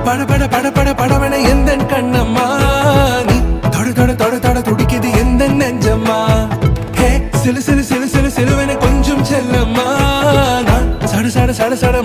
பட பட பட பட படவன எந்த கண்ணம்மா நீ தொட தொட தொட தொட துடிக்குது எந்த நெஞ்சம்மா ஹே சிலு சிலு சிலு சிலு சிலுவன கொஞ்சம் செல்லம்மா நான் சட சட சட சட